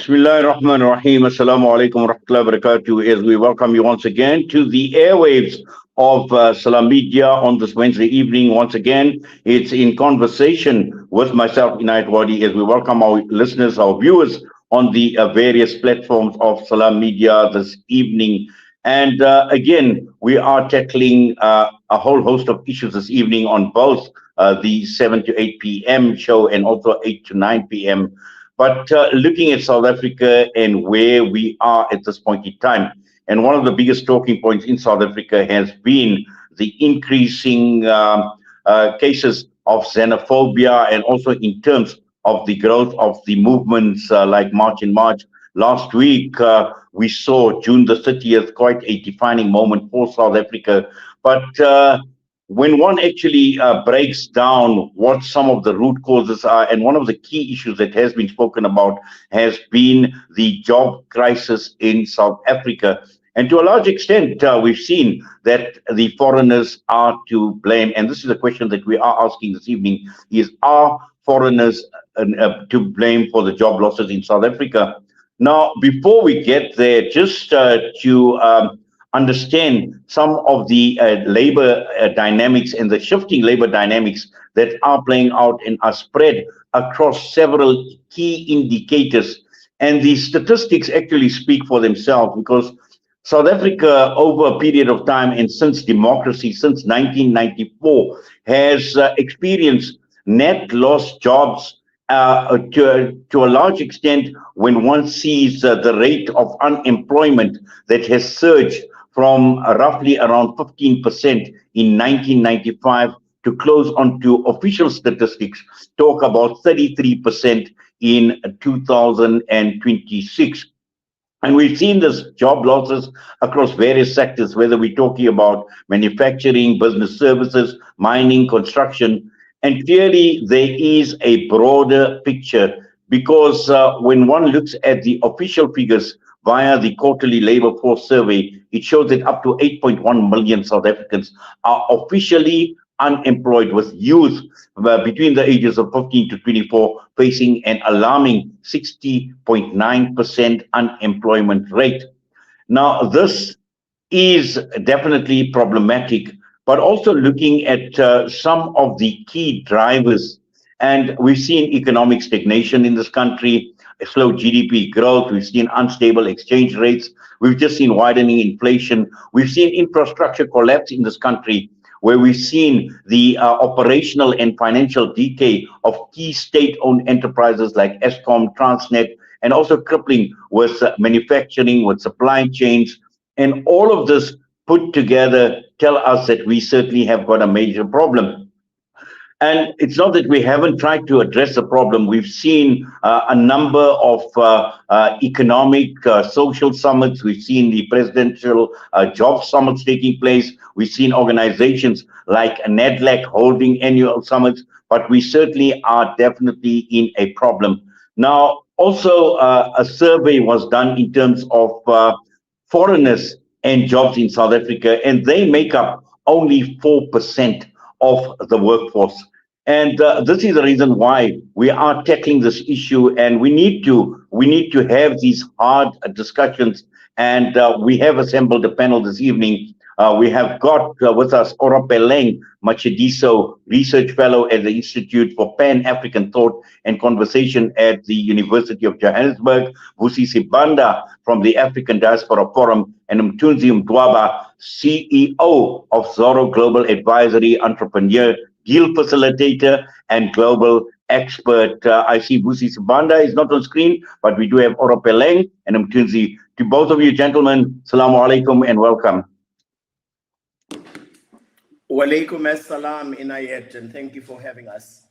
Bismillahirrahmanirrahim. Assalamu alaikum wa rahmatullahi wa barakatuh. As we welcome you once again to the airwaves of Salam Media on this Wednesday evening. Once again, it's in conversation with myself, Inayat Wadi, as we welcome our listeners, our viewers on the various platforms of Salam Media this evening. And again, we are tackling a whole host of issues this evening on both the 7 to 8 p.m. show and also 8 to 9 p.m. But looking at South Africa and where we are at this point in time, and one of the biggest talking points in South Africa has been the increasing cases of xenophobia, and also in terms of the growth of the movements like March in March. Last week, we saw June the 30th, quite a defining moment for South Africa. But when one actually breaks down what some of the root causes are, and one of the key issues that has been spoken about has been the job crisis in South Africa. And to a large extent, we've seen that the foreigners are to blame. And this is a question that we are asking this evening, is are foreigners to blame for the job losses in South Africa? Now, before we get there, just to understand some of the labor dynamics and the shifting labor dynamics that are playing out and are spread across several key indicators. And the statistics actually speak for themselves, because South Africa, over a period of time and since democracy, since 1994, has experienced net lost jobs to a large extent when one sees the rate of unemployment that has surged from roughly around 15% in 1995 to close on to official statistics talk about 33% in 2026. And we've seen this job losses across various sectors, whether we're talking about manufacturing, business services, mining, construction. And clearly there is a broader picture, because when one looks at the official figures via the quarterly labor force survey, it shows that up to 8.1 million South Africans are officially unemployed, with youth between the ages of 15 to 24 facing an alarming 60.9% unemployment rate. Now, this is definitely problematic, but also looking at some of the key drivers. And we've seen economic stagnation in this country, a slow GDP growth. We've seen unstable exchange rates. We've just seen widening inflation. We've seen infrastructure collapse in this country, where we've seen the operational and financial decay of key state-owned enterprises like Eskom, Transnet, and also crippling with manufacturing, with supply chains. And all of this put together tell us that we certainly have got a major problem. And it's not that we haven't tried to address the problem. We've seen a number of economic, social summits. We've seen the presidential job summits taking place. We've seen organizations like NADLAC holding annual summits, but we certainly are definitely in a problem. Now, also a survey was done in terms of foreigners and jobs in South Africa, and they make up only 4% of the workforce. And this is the reason why we are tackling this issue, and we need to have these hard discussions. And we have assembled a panel this evening. We have got with us Orapeleng, Matshediso, Research Fellow at the Institute for Pan-African Thought and Conversation at the University of Johannesburg, Vusi Sibanda from the African Diaspora Forum, and Mthunzi Mdwaba, CEO of TZoro Global Advisory, entrepreneur, deal facilitator, and global expert. I see Vusi Sibanda is not on screen, but we do have Orapeleng and Mthunzi. To both of you gentlemen, Assalamu alaikum and welcome. Walaikum assalam, Inayat, and thank you for having us.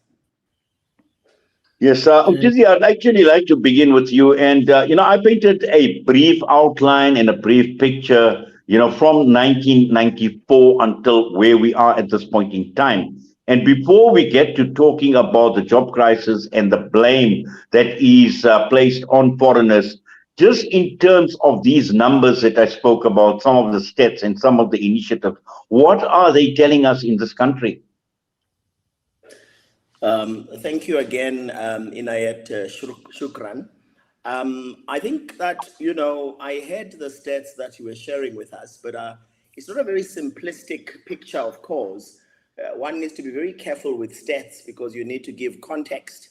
Yes, Mthunzi, I'd actually like to begin with you. And, I painted a brief outline and a brief picture, from 1994 until where we are at this point in time. And before we get to talking about the job crisis and the blame that is placed on foreigners, just in terms of these numbers that I spoke about, some of the stats and some of the initiatives, what are they telling us in this country? Thank you again, Inayat, Shukran. I think that, I heard the stats that you were sharing with us, but it's not a very simplistic picture, of course. One needs to be very careful with stats because you need to give context.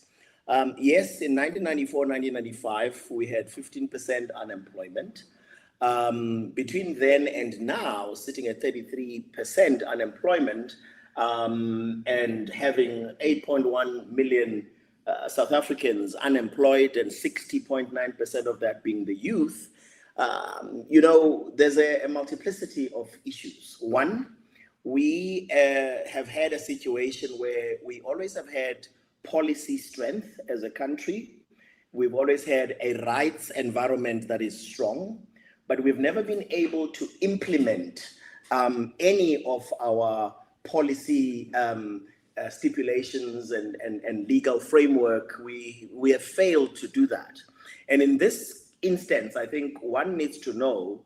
Yes, in 1994, 1995, we had 15% unemployment. Between then and now, sitting at 33% unemployment, and having 8.1 million South Africans unemployed, and 60.9% of that being the youth, there's a multiplicity of issues. One, we have had a situation where we always have had policy strength as a country. We've always had a rights environment that is strong, but we've never been able to implement any of our policy stipulations and legal framework. We have failed to do that. And in this instance, I think one needs to know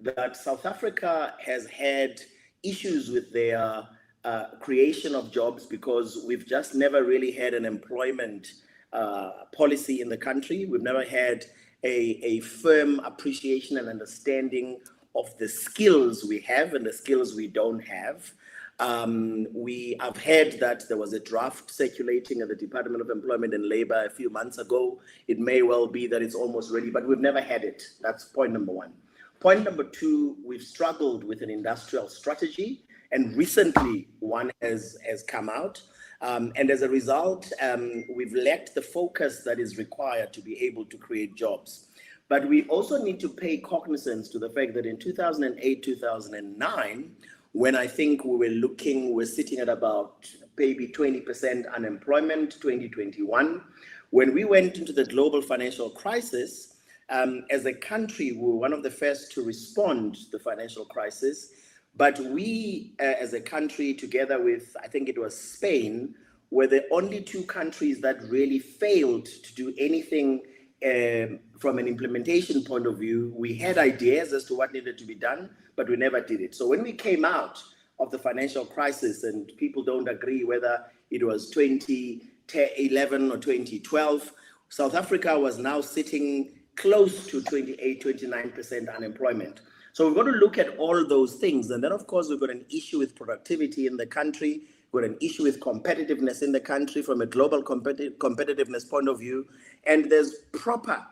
that South Africa has had issues with their creation of jobs because we've just never really had an employment policy in the country. We've never had a firm appreciation and understanding of the skills we have and the skills we don't have. We have heard that there was a draft circulating at the Department of Employment and Labor a few months ago. It may well be that it's almost ready, but we've never had it. That's point number one. Point number two, we've struggled with an industrial strategy, and recently one has come out. And as a result, we've lacked the focus that is required to be able to create jobs. But we also need to pay cognizance to the fact that in 2008, 2009, when I think we're sitting at about maybe 20% unemployment, 2021. When we went into the global financial crisis, as a country, we were one of the first to respond to the financial crisis. But we, as a country, together with, I think it was Spain, were the only two countries that really failed to do anything from an implementation point of view. We had ideas as to what needed to be done, but we never did it. So when we came out of the financial crisis, and people don't agree whether it was 2011 or 2012, South Africa was now sitting close to 28, 29% unemployment. So we've got to look at all those things. And then, of course, we've got an issue with productivity in the country. We've got an issue with competitiveness in the country from a global competitiveness point of view. And there's proper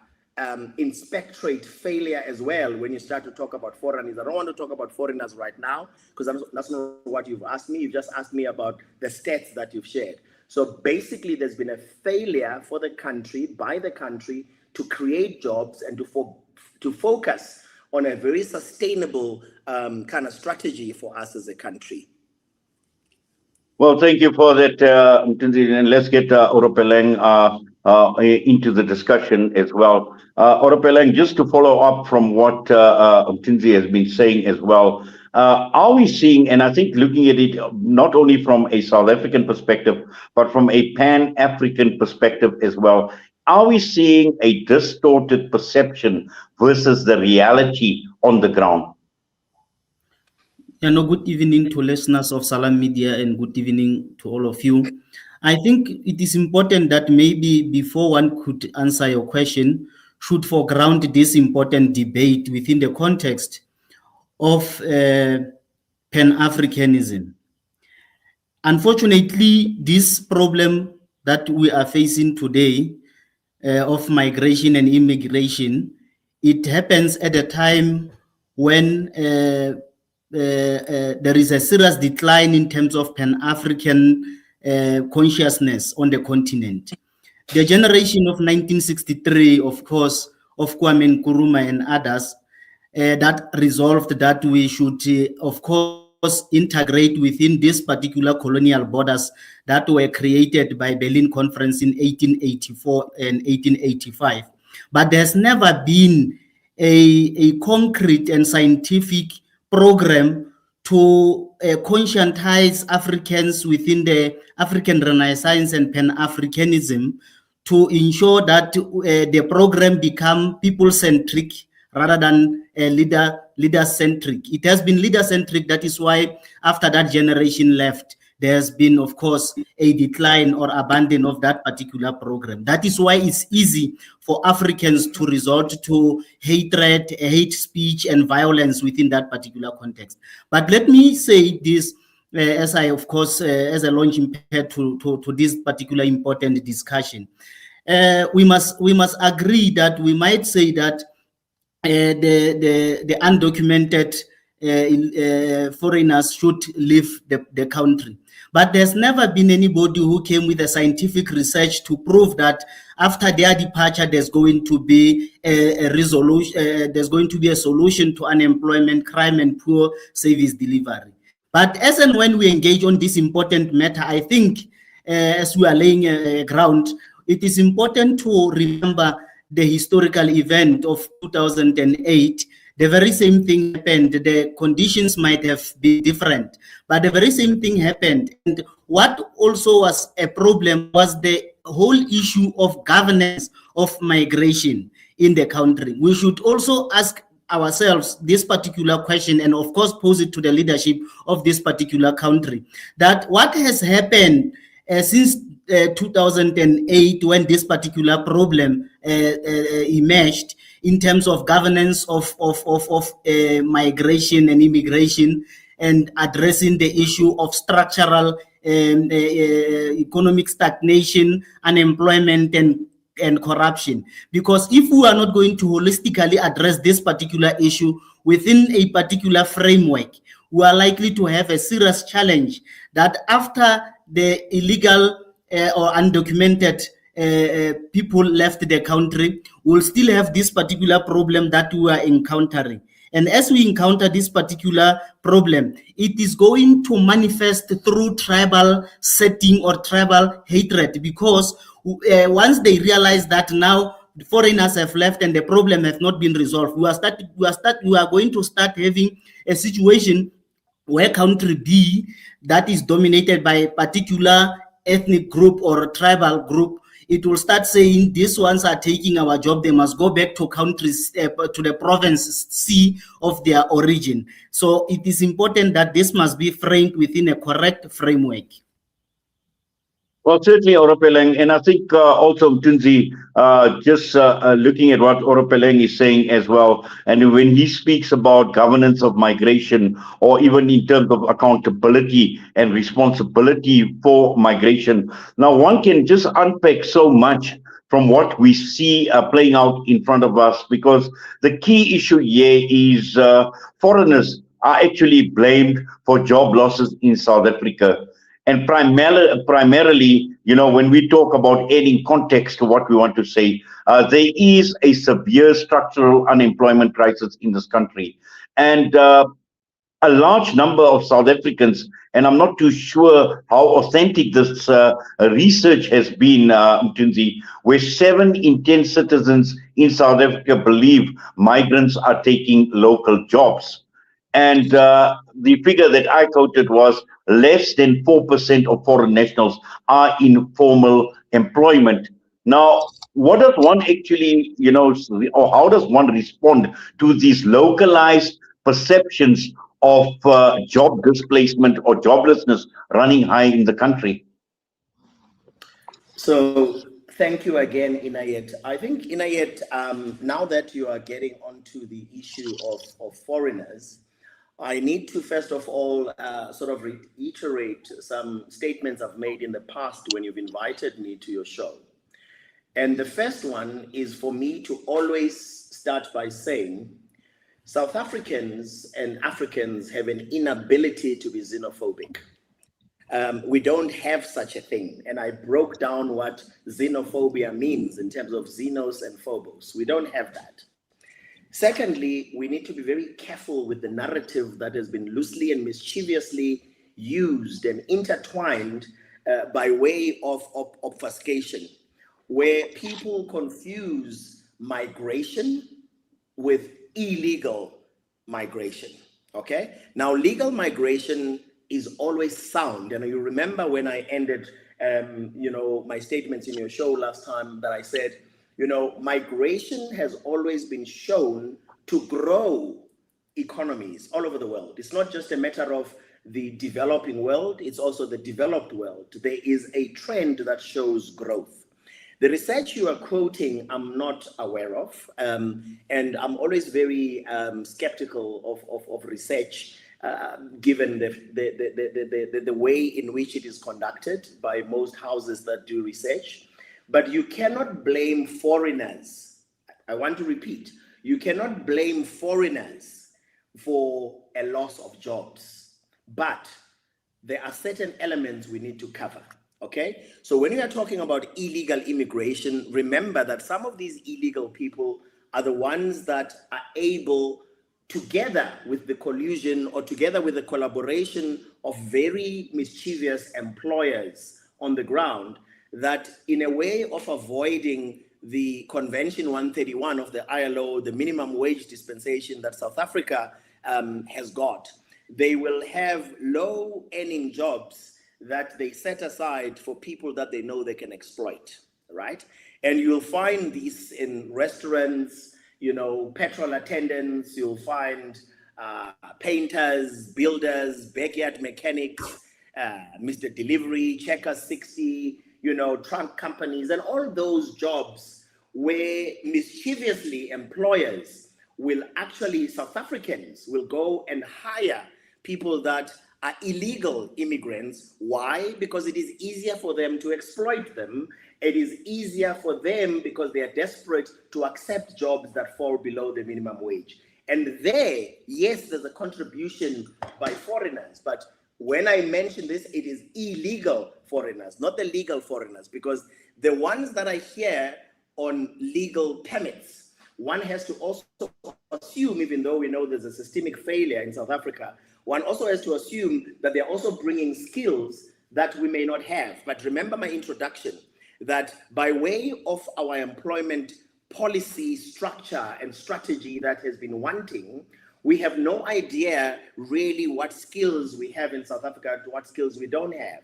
inspectorate failure as well when you start to talk about foreigners. I don't want to talk about foreigners right now because that's not what you've asked me. You've just asked me about the stats that you've shared. So basically, there's been a failure for the country, by the country, to create jobs and to focus on a very sustainable kind of strategy for us as a country. Well, thank you for that, Mthunzi, and let's get Orapeleng into the discussion as well. Orapeleng, just to follow up from what Mthunzi has been saying as well, are we seeing, and I think looking at it not only from a South African perspective, but from a Pan-African perspective as well, are we seeing a distorted perception versus the reality on the ground? Good evening to listeners of Salam Media and good evening to all of you. I think it is important that maybe before one could answer your question, should foreground this important debate within the context of Pan-Africanism. Unfortunately, this problem that we are facing today of migration and immigration, it happens at a time when there is a serious decline in terms of Pan-African consciousness on the continent. The generation of 1963, of course, of Kwame Nkrumah and others, that resolved that we should, of course, integrate within these particular colonial borders that were created by Berlin Conference in 1884 and 1885. But there's never been a concrete and scientific program to conscientize Africans within the African Renaissance and Pan-Africanism to ensure that the program become people-centric rather than leader-centric. It has been leader-centric. That is why after that generation left, there has been, of course, a decline or abandon of that particular program. That is why it's easy for Africans to resort to hatred, hate speech, and violence within that particular context. But let me say this, as I, of course, as a launching pad to this particular important discussion. We must agree that we might say that the undocumented foreigners should leave the country. But there's never been anybody who came with a scientific research to prove that after their departure, there's going to be a resolution, there's going to be a solution to unemployment, crime, and poor service delivery. But as and when we engage on this important matter, I think as we are laying ground, it is important to remember the historical event of 2008. The very same thing happened. The conditions might have been different, but the very same thing happened. And what also was a problem was the whole issue of governance of migration in the country. We should also ask ourselves this particular question, and of course pose it to the leadership of this particular country, that what has happened since 2008, when this particular problem emerged in terms of governance of migration and immigration, and addressing the issue of structural economic stagnation, unemployment, and corruption. Because if we are not going to holistically address this particular issue within a particular framework, we are likely to have a serious challenge that after the illegal or undocumented people left the country, we'll still have this particular problem that we are encountering. And as we encounter this particular problem, it is going to manifest through tribal setting or tribal hatred, because once they realize that now the foreigners have left and the problem has not been resolved, we are going to start having a situation where country B, that is dominated by a particular ethnic group or tribal group, it will start saying these ones are taking our job, they must go back to countries, to the province C of their origin. So it is important that this must be framed within a correct framework. Well, certainly, Orapeleng, and I think also Mthunzi, just looking at what Orapeleng is saying as well, and when he speaks about governance of migration, or even in terms of accountability and responsibility for migration, now one can just unpack so much from what we see playing out in front of us, because the key issue here is foreigners are actually blamed for job losses in South Africa. And primarily, you know, when we talk about adding context to what we want to say, there is a severe structural unemployment crisis in this country. And a large number of South Africans, and I'm not too sure how authentic this research has been, Mthunzi, where 7 in 10 citizens in South Africa believe migrants are taking local jobs. And the figure that I quoted was less than 4% of foreign nationals are in formal employment. Now, what does one actually, you know, or how does one respond to these localized perceptions of job displacement or joblessness running high in the country? So thank you again, Inayet. I think, Inayet, now that you are getting onto the issue of foreigners, I need to first of all sort of reiterate some statements I've made in the past when you've invited me to your show. And the first one is for me to always start by saying South Africans and Africans have an inability to be xenophobic. We don't have such a thing. And I broke down what xenophobia means in terms of xenos and phobos. We don't have that. Secondly, we need to be very careful with the narrative that has been loosely and mischievously used and intertwined by way of obfuscation, where people confuse migration with illegal migration, okay? Now, legal migration is always sound. And you remember when I ended, you know, my statements in your show last time that I said, you know, migration has always been shown to grow economies all over the world. It's not just a matter of the developing world, it's also the developed world. There is a trend that shows growth. The research you are quoting, I'm not aware of, and I'm always very skeptical of research, given the way in which it is conducted by most houses that do research. But you cannot blame foreigners. I want to repeat, you cannot blame foreigners for a loss of jobs, but there are certain elements we need to cover. Okay, so when we are talking about illegal immigration, remember that some of these illegal people are the ones that are able, together with the collusion or together with the collaboration of very mischievous employers on the ground, that in a way of avoiding the Convention 131 of the ILO, the minimum wage dispensation that South Africa has got, they will have low-earning jobs that they set aside for people that they know they can exploit, right? And you'll find these in restaurants, you know, petrol attendants, you'll find painters, builders, backyard mechanics, Mr. Delivery, Checker 60, you know, trunk companies, and all those jobs where mischievously employers will actually, South Africans will go and hire people that are illegal immigrants. Why? Because it is easier for them to exploit them. It is easier for them because they are desperate to accept jobs that fall below the minimum wage. And there, yes, there's a contribution by foreigners, but when I mention this, it is illegal foreigners, not the legal foreigners, because the ones that I hear on legal permits, one has to also assume, even though we know there's a systemic failure in South Africa, one also has to assume that they're also bringing skills that we may not have. But remember my introduction, that by way of our employment policy structure and strategy that has been wanting, we have no idea really what skills we have in South Africa and what skills we don't have.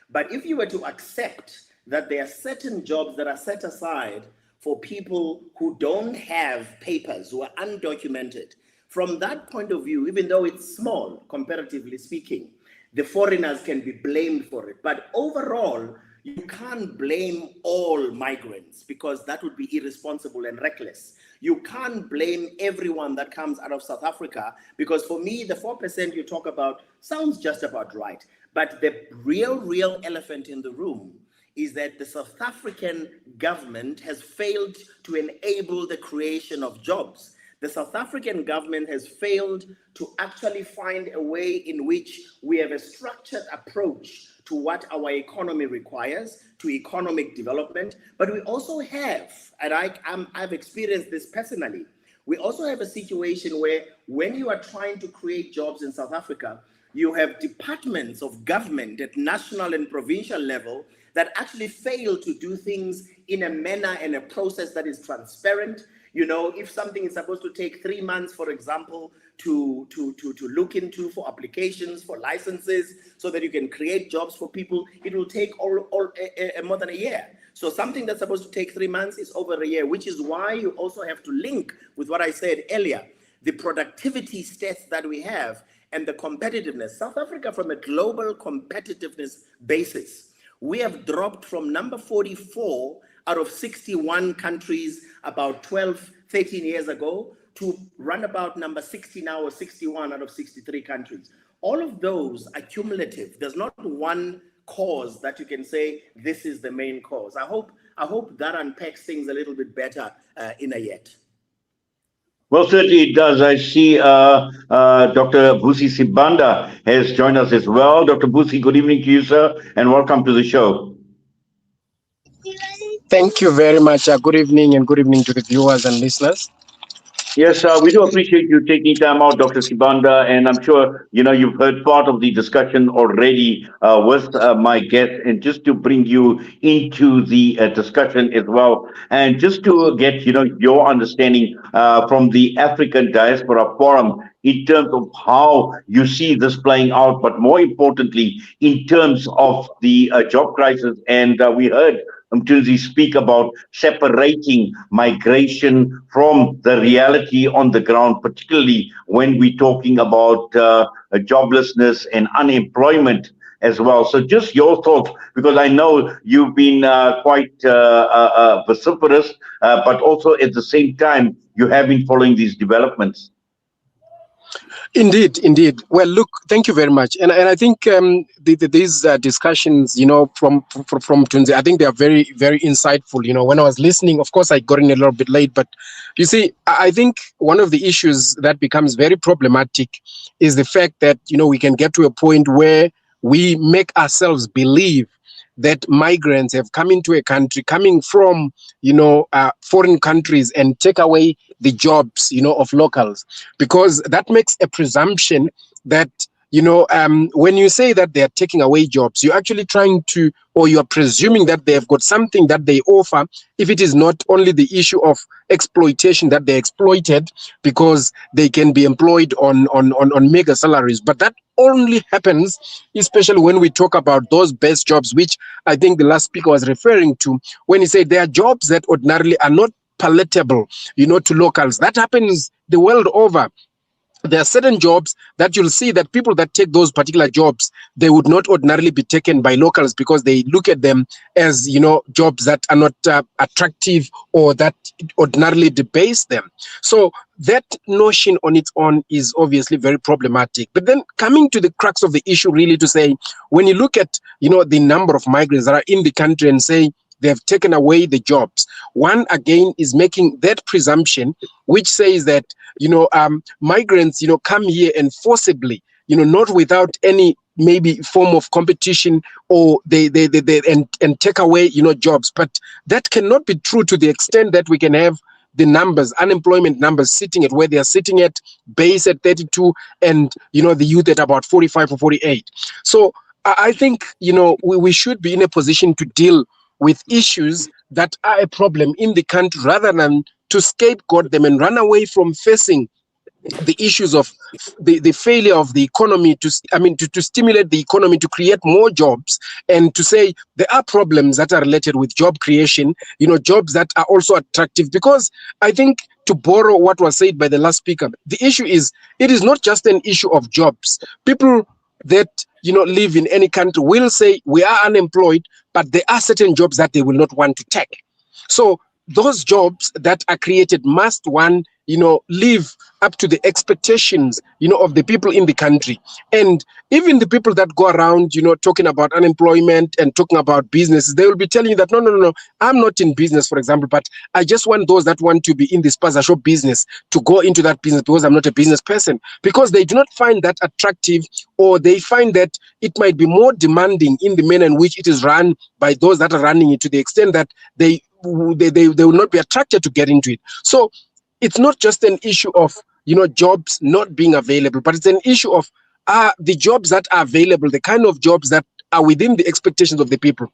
But if you were to accept that there are certain jobs that are set aside for people who don't have papers, who are undocumented, from that point of view, even though it's small, comparatively speaking, the foreigners can be blamed for it. But overall, you can't blame all migrants because that would be irresponsible and reckless. You can't blame everyone that comes out of South Africa because for me, the 4% you talk about sounds just about right. But the real elephant in the room is that the South African government has failed to enable the creation of jobs. The South African government has failed to actually find a way in which we have a structured approach to what our economy requires, to economic development. But we also have, and I've experienced this personally, we also have a situation where when you are trying to create jobs in South Africa, you have departments of government at national and provincial level that actually fail to do things in a manner and a process that is transparent. You know, if something is supposed to take 3 months, for example, to look into for applications, for licenses, so that you can create jobs for people, it will take more than a year. So something that's supposed to take 3 months is over a year, which is why you also have to link with what I said earlier, the productivity stats that we have and the competitiveness. South Africa, from a global competitiveness basis, we have dropped from number 44 out of 61 countries about 12, 13 years ago to run about number 60 now or 61 out of 63 countries. All of those are cumulative. There's not one cause that you can say this is the main cause. I hope that unpacks things a little bit better in a yet. Well, certainly it does. I see Dr. Vusi Sibanda has joined us as well. Dr. Vusi, good evening to you, sir, and welcome to the show. Thank you very much. Good evening and good evening to the viewers and listeners. Yes, we do appreciate you taking time out, Dr. Sibanda, and I'm sure, you know, you've heard part of the discussion already with my guest, and just to bring you into the discussion as well, and just to get, you know, your understanding from the African Diaspora Forum in terms of how you see this playing out, but more importantly, in terms of the job crisis. And we heard Mthunzi, speak about separating migration from the reality on the ground, particularly when we're talking about joblessness and unemployment as well. So just your thoughts, because I know you've been quite vociferous, but also at the same time, you have been following these developments. Indeed, indeed. Well, look, thank you very much. And I think these discussions, from Mthunzi, I think they are very, very insightful. When I was listening, of course, I got in a little bit late, but you see, I think one of the issues that becomes very problematic is the fact that, we can get to a point where we make ourselves believe that migrants have come into a country coming from, foreign countries and take away the jobs, of locals, because that makes a presumption that, when you say that they are taking away jobs, you're actually trying to, or you're presuming that they have got something that they offer, if it is not only the issue of exploitation, that they're exploited because they can be employed on mega salaries. But that only happens, especially when we talk about those best jobs, which I think the last speaker was referring to, when he said there are jobs that ordinarily are not palatable, to locals. That happens the world over. There are certain jobs that you'll see that people that take those particular jobs, they would not ordinarily be taken by locals because they look at them as, jobs that are not attractive or that ordinarily debase them. So that notion on its own is obviously very problematic. But then coming to the crux of the issue, really, to say, when you look at, the number of migrants that are in the country and say, they have taken away the jobs. One, again, is making that presumption, which says that, migrants, come here and forcibly, not without any maybe form of competition, or they take away, jobs. But that cannot be true to the extent that we can have the numbers, unemployment numbers sitting at where they are sitting at, base at 32, and, the youth at about 45 or 48. So I think, we should be in a position to deal with issues that are a problem in the country rather than to scapegoat them and run away from facing the issues of the failure of the economy to stimulate the economy, to create more jobs, and to say there are problems that are related with job creation, jobs that are also attractive. Because I think, to borrow what was said by the last speaker, the issue is, it is not just an issue of jobs. People that live in any country will say we are unemployed, but there are certain jobs that they will not want to take. So those jobs that are created must, one, live up to the expectations, of the people in the country. And even the people that go around, talking about unemployment and talking about businesses, they will be telling you that, no, I'm not in business, for example, but I just want those that want to be in the spaza shop business to go into that business because I'm not a business person, because they do not find that attractive, or they find that it might be more demanding in the manner in which it is run by those that are running it, to the extent that they will not be attracted to get into it. So it's not just an issue of, jobs not being available, but it's an issue of the jobs that are available, the kind of jobs that are within the expectations of the people.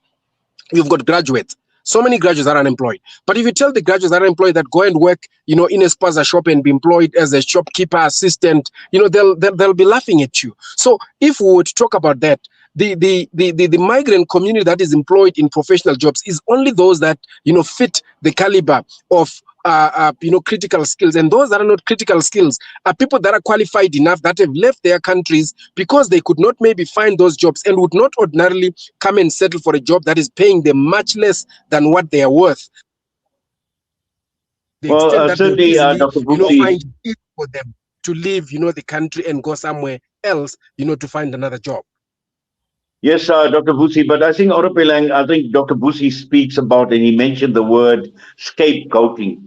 You've got graduates. So many graduates are unemployed. But if you tell the graduates that are unemployed that go and work, in a spaza shop and be employed as a shopkeeper, assistant, they'll be laughing at you. So if we were to talk about that, the migrant community that is employed in professional jobs is only those that, fit the caliber of critical skills. And those that are not critical skills are people that are qualified enough, that have left their countries because they could not maybe find those jobs, and would not ordinarily come and settle for a job that is paying them much less than what they are worth. Well, certainly, Dr. Vusi, find it for them to leave, the country and go somewhere else, to find another job. Yes, Dr. Vusi, but I think Dr. Vusi speaks about, and he mentioned the word scapegoating.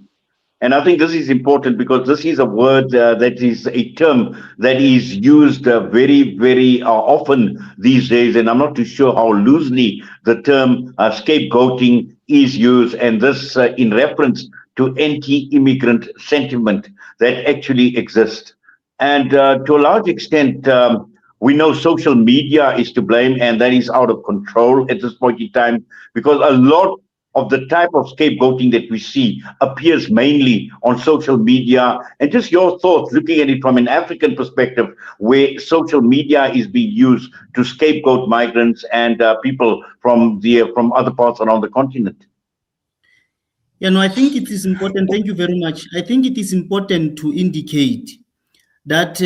And I think this is important because this is a word that is a term that is used very, very often these days. And I'm not too sure how loosely the term scapegoating is used. And this in reference to anti-immigrant sentiment that actually exists. And to a large extent, we know social media is to blame, and that is out of control at this point in time, because a lot of the type of scapegoating that we see appears mainly on social media, and just your thoughts looking at it from an African perspective, where social media is being used to scapegoat migrants and people from other parts around the continent. Yeah, no, I think it is important. Thank you very much. I think it is important to indicate that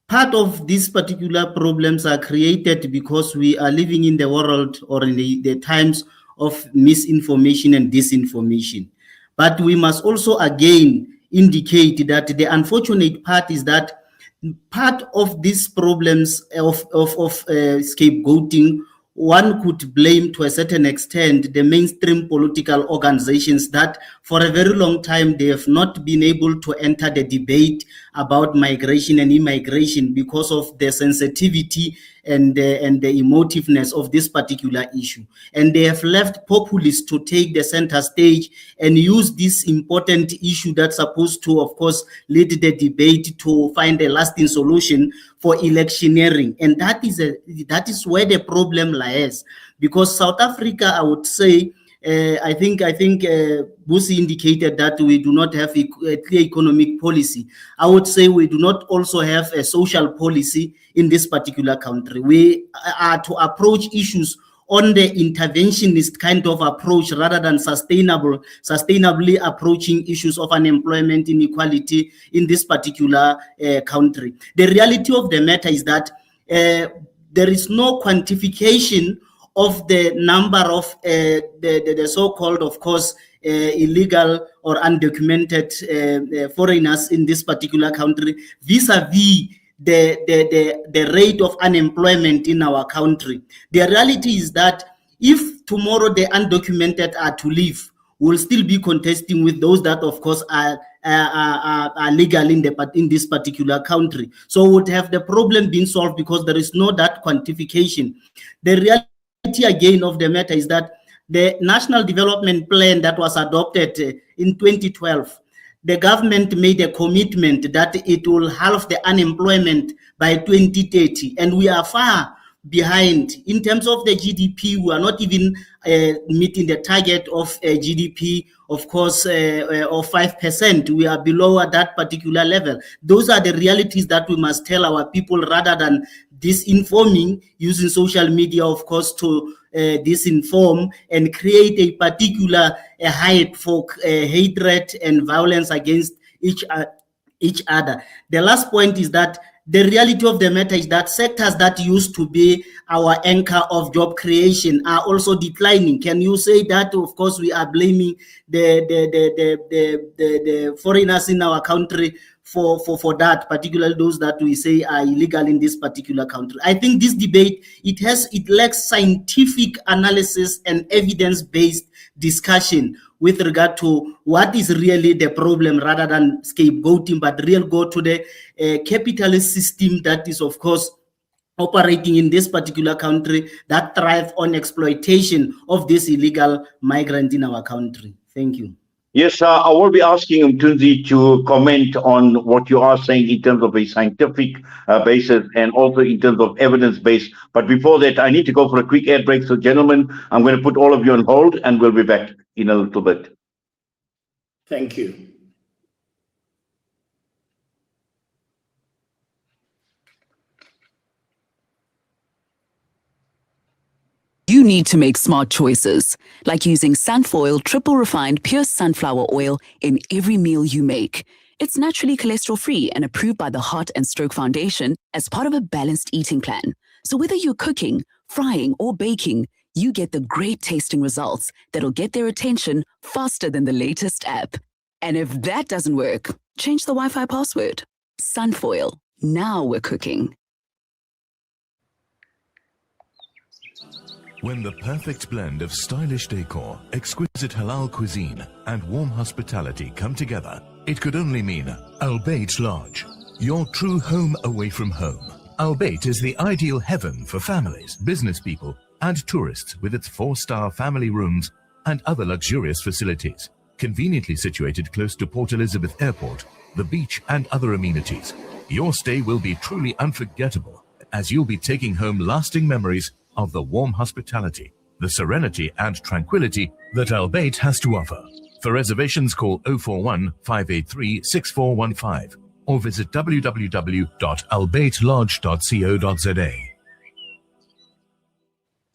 part of these particular problems are created because we are living in the world or in the times of misinformation and disinformation. But we must also again indicate that the unfortunate part is that part of these problems of scapegoating, one could blame to a certain extent the mainstream political organizations that for a very long time they have not been able to enter the debate about migration and immigration because of the sensitivity and the emotiveness of this particular issue. And they have left populists to take the center stage and use this important issue that's supposed to, of course, lead the debate to find a lasting solution for electioneering. And that is where the problem lies. Because South Africa, I would say, I think Vusi indicated that we do not have a clear economic policy. I would say we do not also have a social policy in this particular country. We are to approach issues on the interventionist kind of approach rather than sustainably approaching issues of unemployment, inequality in this particular country. The reality of the matter is that there is no quantification of the number of the so-called, of course, illegal or undocumented foreigners in this particular country vis-a-vis the rate of unemployment in our country. The reality is that if tomorrow the undocumented are to leave, we'll still be contesting with those that, of course, are legal in this particular country. So we would have the problem being solved because there is no that quantification. The reality again of the matter is that the National Development Plan that was adopted in 2012, the government made a commitment that it will halve the unemployment by 2030, and we are far behind. In terms of the GDP, we are not even meeting the target of GDP, of course, of 5%. We are below at that particular level. Those are the realities that we must tell our people rather than disinforming, using social media, of course, to disinform and create a particular hype for hatred and violence against each other. The last point is that the reality of the matter is that sectors that used to be our anchor of job creation are also declining. Can you say that? Of course, we are blaming the foreigners in our country for that, particularly those that we say are illegal in this particular country. I think this debate, it lacks scientific analysis and evidence-based discussion with regard to what is really the problem rather than scapegoating, but real go to the capitalist system that is, of course, operating in this particular country that thrive on exploitation of this illegal migrant in our country. Thank you. Yes, I will be asking Mthunzi to comment on what you are saying in terms of a scientific basis and also in terms of evidence base. But before that, I need to go for a quick ad break. So, gentlemen, I'm going to put all of you on hold and we'll be back in a little bit. Thank you. You need to make smart choices, like using Sunfoil triple refined pure sunflower oil in every meal you make. It's naturally cholesterol-free and approved by the Heart and Stroke Foundation as part of a balanced eating plan. So whether you're cooking, frying, or baking, you get the great tasting results that'll get their attention faster than the latest app. And if that doesn't work, change the Wi-Fi password. Sunfoil. Now we're cooking. When the perfect blend of stylish decor, exquisite halal cuisine, and warm hospitality come together, it could only mean Albeit Lodge, your true home away from home. Albeit is the ideal heaven for families, business people, and tourists with its 4-star family rooms and other luxurious facilities. Conveniently situated close to Port Elizabeth Airport, the beach, and other amenities, your stay will be truly unforgettable as you'll be taking home lasting memories of the warm hospitality, the serenity and tranquility that Albeit has to offer. For reservations, call 041 583 6415 or visit www.albeitlodge.co.za.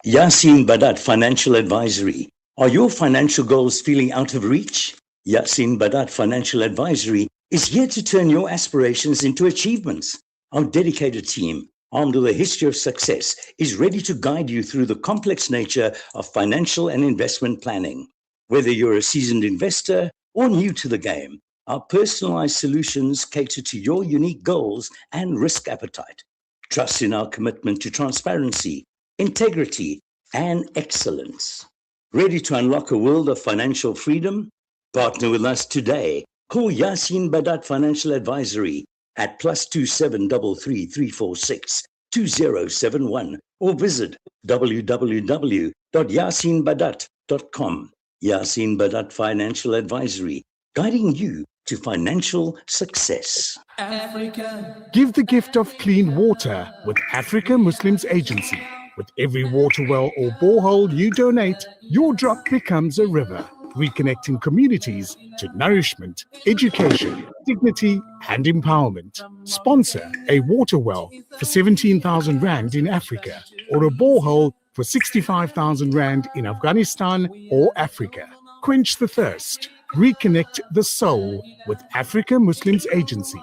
Yasin Badat Financial Advisory. Are your financial goals feeling out of reach? Yasin Badat Financial Advisory is here to turn your aspirations into achievements. Our dedicated team, armed with a history of success, is ready to guide you through the complex nature of financial and investment planning. Whether you're a seasoned investor or new to the game, our personalized solutions cater to your unique goals and risk appetite. Trust in our commitment to transparency, integrity, and excellence. Ready to unlock a world of financial freedom? Partner with us today. Call Yasin Badat Financial Advisory at +27 33 346 2071 or visit www.yasinbadat.com. Yasin Badat Financial Advisory, guiding you to financial success. Africa. Give the gift of clean water with Africa Muslims Agency. With every water well or borehole you donate, your drop becomes a river, reconnecting communities to nourishment, education, dignity, and empowerment. Sponsor a water well for 17,000 Rand in Africa or a borehole for 65,000 Rand in Afghanistan or Africa. Quench the thirst. Reconnect the soul with Africa Muslims Agency.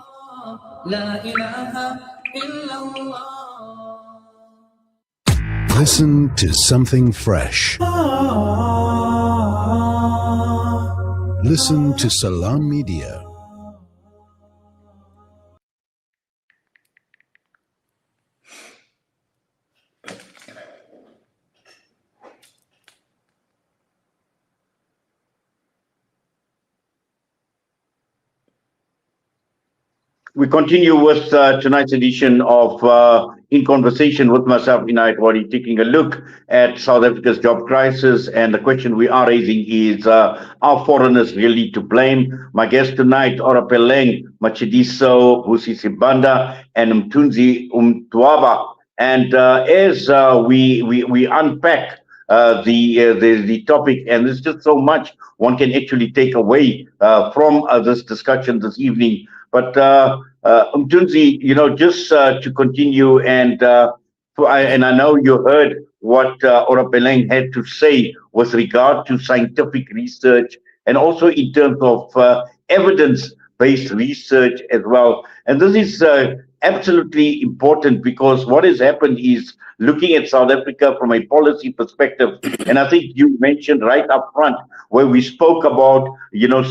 Listen to something fresh. Listen to Salam Media. We continue with tonight's edition of In Conversation with myself, Inayat Wadi, taking a look at South Africa's job crisis. And the question we are raising is, are foreigners really to blame? My guests tonight, Orapeleng, Matshediso, Vusi, Sibanda, and Mthunzi Mdwaba. And as we unpack the topic, and there's just so much one can actually take away from this discussion this evening. But Mthunzi, just to continue, and I know you heard what Orapeleng had to say with regard to scientific research and also in terms of evidence-based research as well. And this is absolutely important, because what has happened is, looking at South Africa from a policy perspective, and I think you mentioned right up front where we spoke about,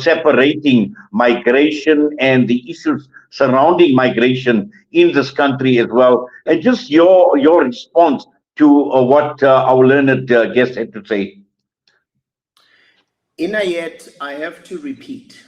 separating migration and the issues surrounding migration in this country as well. And just your response to what our learned guest had to say. Inayet, I have to repeat.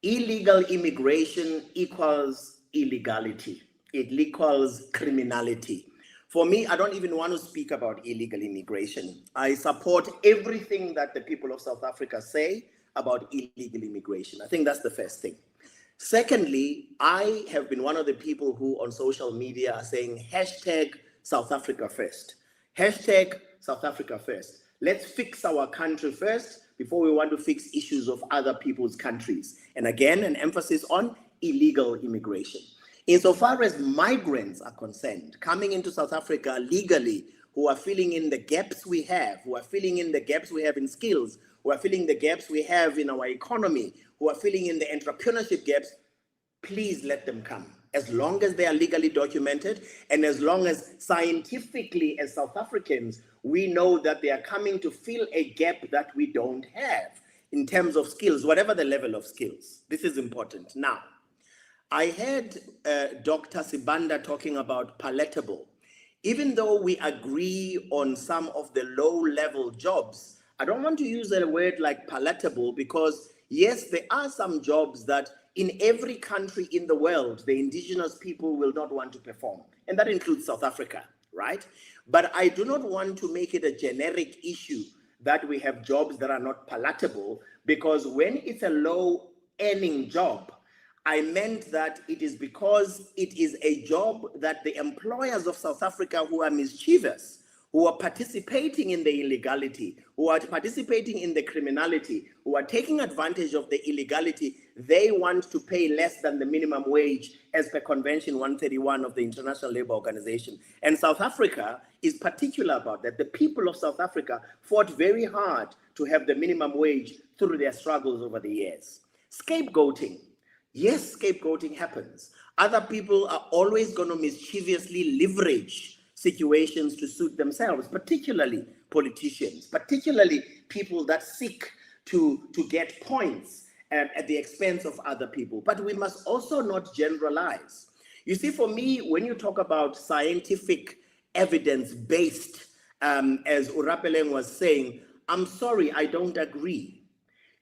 Illegal immigration equals illegality. It equals criminality. For me, I don't even want to speak about illegal immigration. I support everything that the people of South Africa say about illegal immigration. I think that's the first thing. Secondly, I have been one of the people who on social media are saying #South Africa first. #South Africa first. Let's fix our country first before we want to fix issues of other people's countries. And again, an emphasis on illegal immigration. Insofar as migrants are concerned, coming into South Africa legally, who are filling in the gaps we have, who are filling in the gaps we have in skills, who are filling the gaps we have in our economy, who are filling in the entrepreneurship gaps, please let them come. As long as they are legally documented, and as long as scientifically, as South Africans, we know that they are coming to fill a gap that we don't have in terms of skills, whatever the level of skills. This is important. Now, I heard Dr. Sibanda talking about palatable. Even though we agree on some of the low-level jobs, I don't want to use a word like palatable, because yes, there are some jobs that in every country in the world, the indigenous people will not want to perform. And that includes South Africa, right? But I do not want to make it a generic issue that we have jobs that are not palatable, because when it's a low-earning job, I meant that it is because it is a job that the employers of South Africa who are mischievous, who are participating in the illegality, who are participating in the criminality, who are taking advantage of the illegality, they want to pay less than the minimum wage as per Convention 131 of the International Labour Organization. And South Africa is particular about that. The people of South Africa fought very hard to have the minimum wage through their struggles over the years. Scapegoating. Yes, scapegoating happens. Other people are always going to mischievously leverage situations to suit themselves, particularly politicians, particularly people that seek to get points at the expense of other people. But we must also not generalize. You see, for me, when you talk about scientific evidence-based, as Orapeleng was saying, I'm sorry, I don't agree.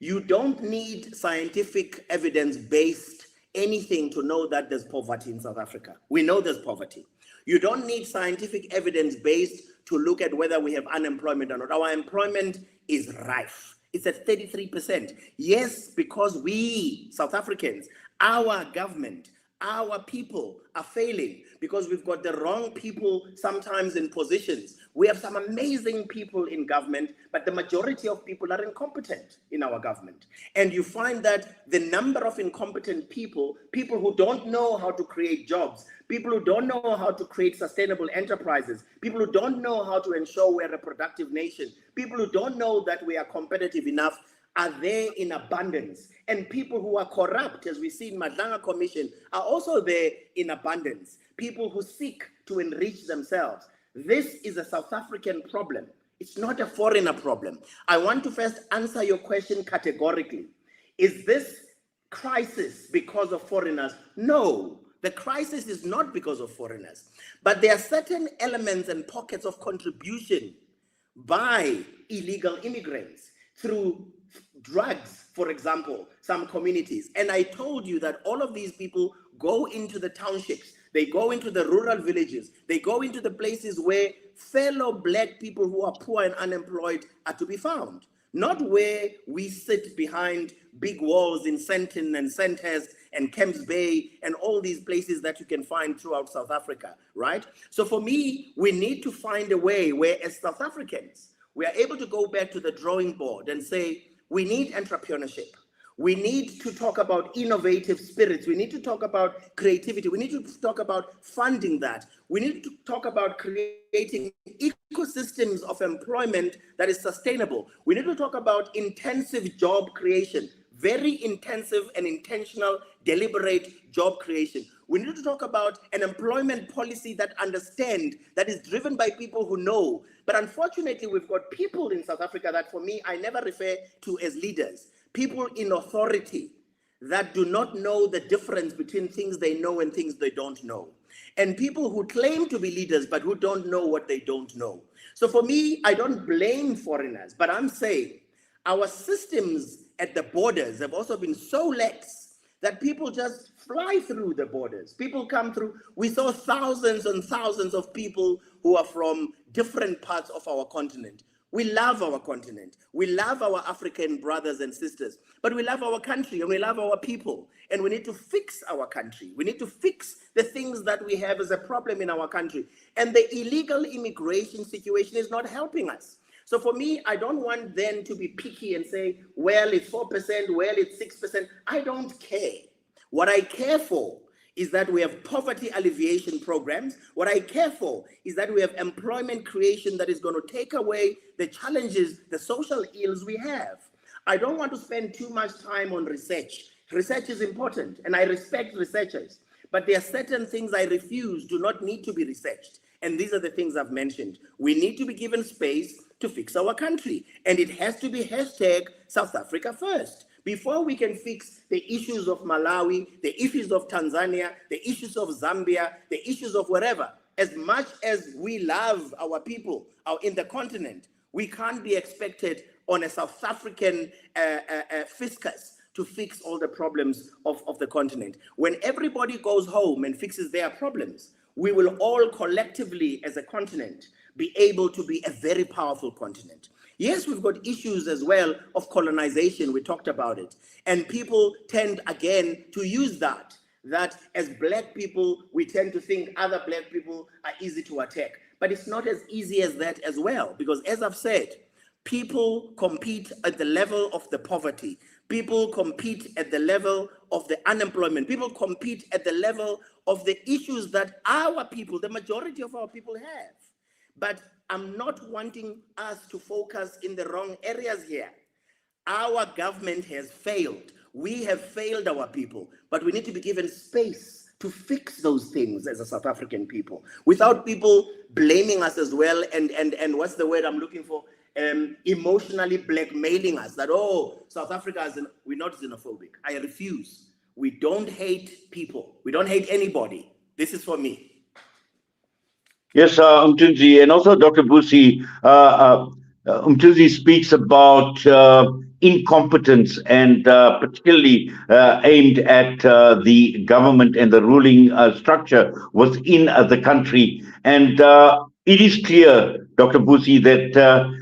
You don't need scientific evidence-based anything to know that there's poverty in South Africa. We know there's poverty. You don't need scientific evidence-based to look at whether we have unemployment or not. Our employment is rife. It's at 33%. Yes, because we, South Africans, our government, our people are failing because we've got the wrong people sometimes in positions. We have some amazing people in government, but the majority of people are incompetent in our government. And you find that the number of incompetent people, people who don't know how to create jobs, people who don't know how to create sustainable enterprises, people who don't know how to ensure we're a productive nation, people who don't know that we are competitive enough, are there in abundance. And people who are corrupt, as we see in Madlanga Commission, are also there in abundance. People who seek to enrich themselves. This is a South African problem. It's not a foreigner problem. I want to first answer your question categorically. Is this crisis because of foreigners? No, the crisis is not because of foreigners. But there are certain elements and pockets of contribution by illegal immigrants through drugs, for example, some communities. And I told you that all of these people go into the townships, they go into the rural villages, they go into the places where fellow Black people who are poor and unemployed are to be found. Not where we sit behind big walls in Sandton and Sandhurst and Camps Bay and all these places that you can find throughout South Africa, right? So for me, we need to find a way where as South Africans, we are able to go back to the drawing board and say, we need entrepreneurship. We need to talk about innovative spirits. We need to talk about creativity. We need to talk about funding that. We need to talk about creating ecosystems of employment that is sustainable. We need to talk about intensive job creation, very intensive and intentional, deliberate job creation. We need to talk about an employment policy that is driven by people who know. But unfortunately, we've got people in South Africa that for me, I never refer to as leaders. People in authority that do not know the difference between things they know and things they don't know. And people who claim to be leaders, but who don't know what they don't know. So for me, I don't blame foreigners, but I'm saying our systems at the borders have also been so lax that people just fly through the borders. People come through. We saw thousands and thousands of people who are from different parts of our continent. We love our continent. We love our African brothers and sisters, but we love our country and we love our people. And we need to fix our country. We need to fix the things that we have as a problem in our country. And the illegal immigration situation is not helping us. So for me, I don't want them to be picky and say, well, it's 4%, well, it's 6%. I don't care. What I care for is that we have poverty alleviation programs. What I care for is that we have employment creation that is going to take away the challenges, the social ills we have. I don't want to spend too much time on research. Research is important, and I respect researchers. But there are certain things I refuse do not need to be researched. And these are the things I've mentioned. We need to be given space to fix our country. And it has to be hashtag South Africa first. Before we can fix the issues of Malawi, the issues of Tanzania, the issues of Zambia, the issues of wherever, as much as we love our people in the continent, we can't be expected on a South African fiscus to fix all the problems of the continent. When everybody goes home and fixes their problems, we will all collectively as a continent be able to be a very powerful continent. Yes, we've got issues as well of colonization. We talked about it. And people tend again to use that as Black people, we tend to think other Black people are easy to attack. But it's not as easy as that as well, because as I've said, people compete at the level of the poverty. People compete at the level of the unemployment. People compete at the level of the issues that our people, the majority of our people have. But I'm not wanting us to focus in the wrong areas here. Our government has failed. We have failed our people, but we need to be given space to fix those things as a South African people, without people blaming us as well, and what's the word I'm looking for? Emotionally blackmailing us that, oh, South Africa is, we're not xenophobic. I refuse. We don't hate people. We don't hate anybody. This is for me. Yes, Mthunzi, and also Dr. Vusi, Mthunzi speaks about incompetence, and particularly aimed at the government and the ruling structure within the country. And it is clear, Dr. Vusi, that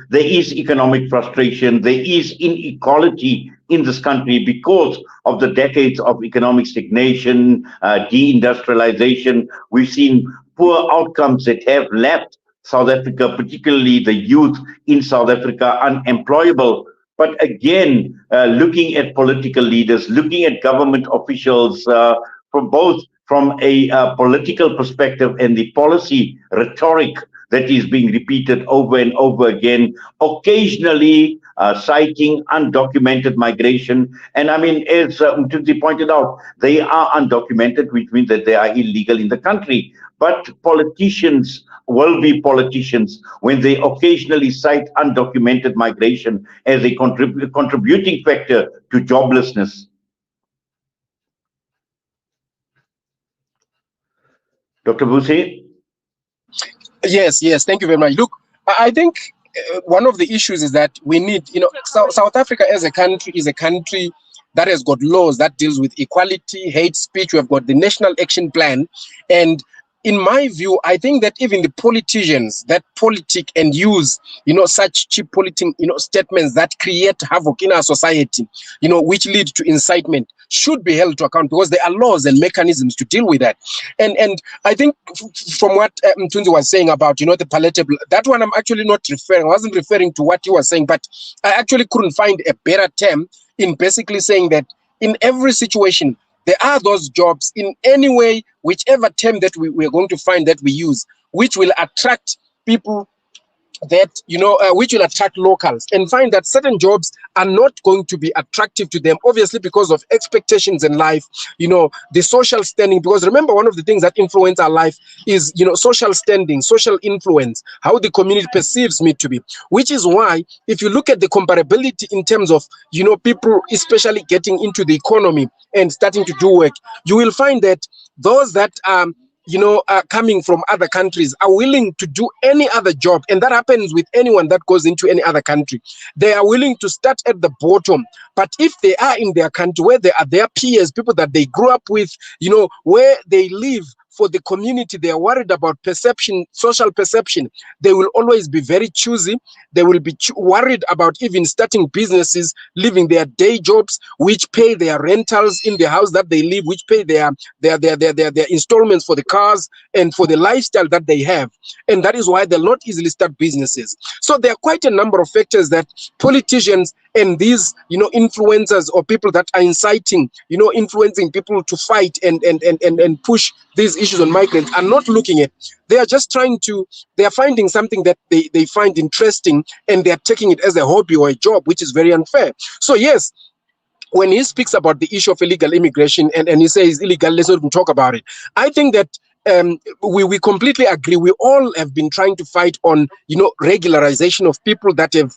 there is economic frustration, there is inequality in this country because of the decades of economic stagnation, deindustrialization. We've seen poor outcomes that have left South Africa, particularly the youth in South Africa, unemployable. But again, looking at political leaders, looking at government officials, from a political perspective and the policy rhetoric that is being repeated over and over again, occasionally citing undocumented migration. And I mean, as Mthunzi pointed out, they are undocumented, which means that they are illegal in the country. But politicians will be politicians when they occasionally cite undocumented migration as a contributing factor to joblessness. Dr. Vusi? Yes, thank you very much. Look, I think one of the issues is that we need, South Africa as a country is a country that has got laws that deals with equality, hate speech. We have got the National Action Plan. And in my view, I think that even the politicians that politic and use, such cheap statements that create havoc in our society, which lead to incitement, should be held to account, because there are laws and mechanisms to deal with that. And I think from what Mthunzi was saying about, the palatable, that one I'm actually not referring, I wasn't referring to what he was saying, but I actually couldn't find a better term in basically saying that in every situation, there are those jobs in any way, whichever term that we're going to find that we use, which will attract people that, which will attract locals, and find that certain jobs are not going to be attractive to them, obviously because of expectations in life, the social standing. Because remember, one of the things that influence our life is, social standing, social influence, how the community perceives me to be, which is why if you look at the comparability in terms of, people especially getting into the economy and starting to do work, you will find that those that coming from other countries are willing to do any other job. And that happens with anyone that goes into any other country. They are willing to start at the bottom. But if they are in their country, where they are their peers, people that they grew up with, where they live, for the community, they are worried about perception, social perception. They will always be very choosy. They will be worried about even starting businesses, leaving their day jobs, which pay their rentals in the house that they live, which pay their installments for the cars and for the lifestyle that they have. And that is why they'll not easily start businesses. So there are quite a number of factors that politicians and these, influencers or people that are inciting, influencing people to fight and push these issues on migrants are not looking at. They are just they are finding something that they find interesting, and they are taking it as a hobby or a job, which is very unfair. So yes, when he speaks about the issue of illegal immigration and he says illegal, let's not even talk about it. I think that we completely agree. We all have been trying to fight on, regularization of people that have,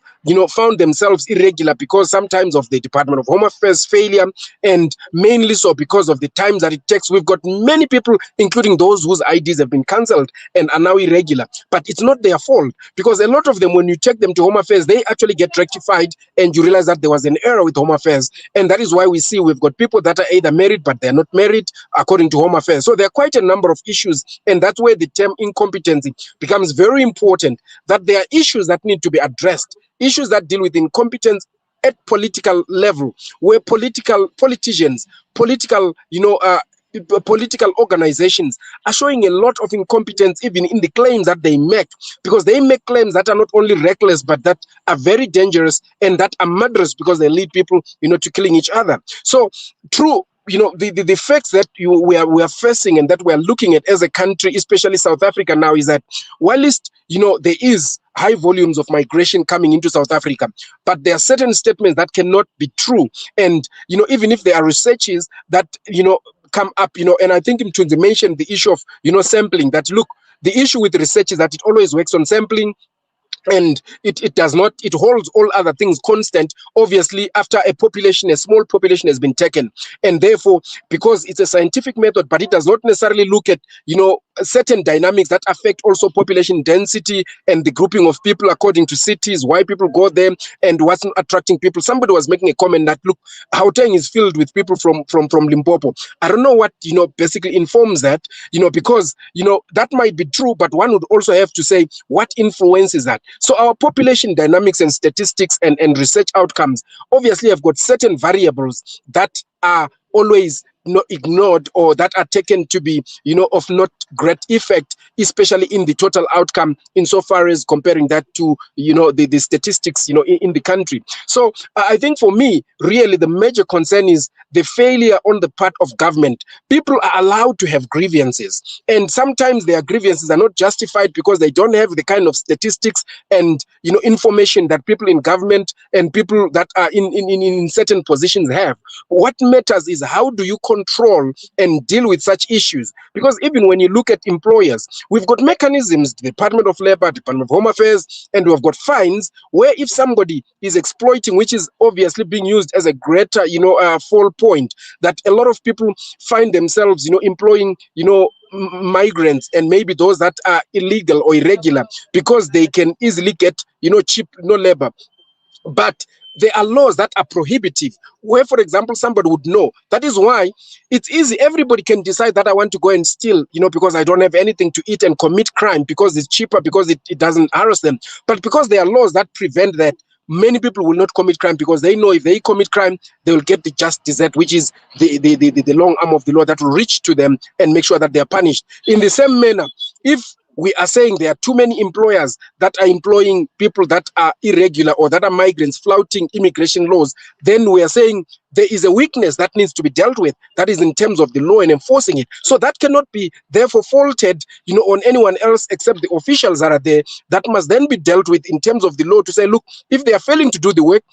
found themselves irregular because sometimes of the Department of Home Affairs failure, and mainly so because of the time that it takes. We've got many people, including those whose IDs have been cancelled and are now irregular, but it's not their fault, because a lot of them, when you take them to Home Affairs, they actually get rectified and you realize that there was an error with Home Affairs. And that is why we see we've got people that are either married, but they're not married according to Home Affairs. So there are quite a number of issues, and that's where the term incompetency becomes very important, that there are issues that need to be addressed, issues that deal with incompetence at political level, where politicians, political organizations are showing a lot of incompetence even in the claims that they make, because they make claims that are not only reckless but that are very dangerous and that are murderous, because they lead people, to killing each other. So true, the facts that we are facing and that we are looking at as a country, especially South Africa now, is that whilst there is high volumes of migration coming into South Africa, but there are certain statements that cannot be true. And even if there are researches that come up, and I think Mthunzi mentioned the issue of sampling, that look, the issue with research is that it always works on sampling, and it does not, it holds all other things constant, obviously, after a small population has been taken. And therefore, because it's a scientific method, but it does not necessarily look at certain dynamics that affect also population density and the grouping of people according to cities, why people go there and what's attracting people. Somebody was making a comment that, look, Gauteng is filled with people from Limpopo. I don't know what basically informs that, because that might be true, but one would also have to say what influences that. So our population dynamics and statistics and research outcomes obviously have got certain variables that are always not ignored, or that are taken to be of not great effect, especially in the total outcome, insofar as comparing that to the statistics in the country. So I think for me, really the major concern is the failure on the part of government. People are allowed to have grievances, and sometimes their grievances are not justified because they don't have the kind of statistics and information that people in government and people that are in certain positions have. What matters is how do you control and deal with such issues? Because even when you look at employers, we've got mechanisms, the Department of Labor, Department of Home Affairs, and we've got fines where if somebody is exploiting, which is obviously being used as a greater fall point, that a lot of people find themselves employing migrants and maybe those that are illegal or irregular because they can easily get cheap labor. But there are laws that are prohibitive, where, for example, somebody would know. That is why it's easy. Everybody can decide that I want to go and steal, because I don't have anything to eat, and commit crime because it's cheaper, because it doesn't harass them. But because there are laws that prevent that, many people will not commit crime because they know if they commit crime, they will get the just desert, which is the long arm of the law that will reach to them and make sure that they are punished. In the same manner, if we are saying there are too many employers that are employing people that are irregular or that are migrants, flouting immigration laws, then we are saying there is a weakness that needs to be dealt with, that is in terms of the law and enforcing it. So that cannot be therefore faulted on anyone else except the officials that are there. That must then be dealt with in terms of the law to say, look, if they are failing to do the work,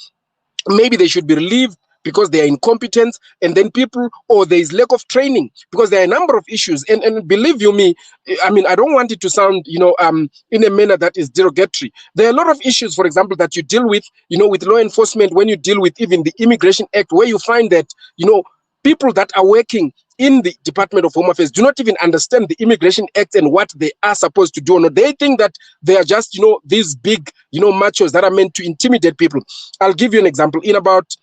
maybe they should be relieved because they are incompetent, and then people, or there is lack of training, because there are a number of issues. And believe you me, I mean, I don't want it to sound, in a manner that is derogatory. There are a lot of issues, for example, that you deal with, with law enforcement, when you deal with even the Immigration Act, where you find that, people that are working in the Department of Home Affairs do not even understand the Immigration Act and what they are supposed to do or not. They think that they are just, these big, machos that are meant to intimidate people. I'll give you an example. In about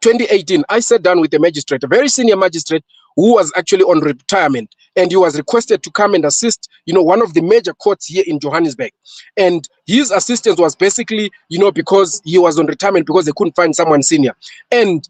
2018, I sat down with a magistrate, a very senior magistrate, who was actually on retirement, and he was requested to come and assist, one of the major courts here in Johannesburg. And his assistance was basically, because he was on retirement because they couldn't find someone senior. And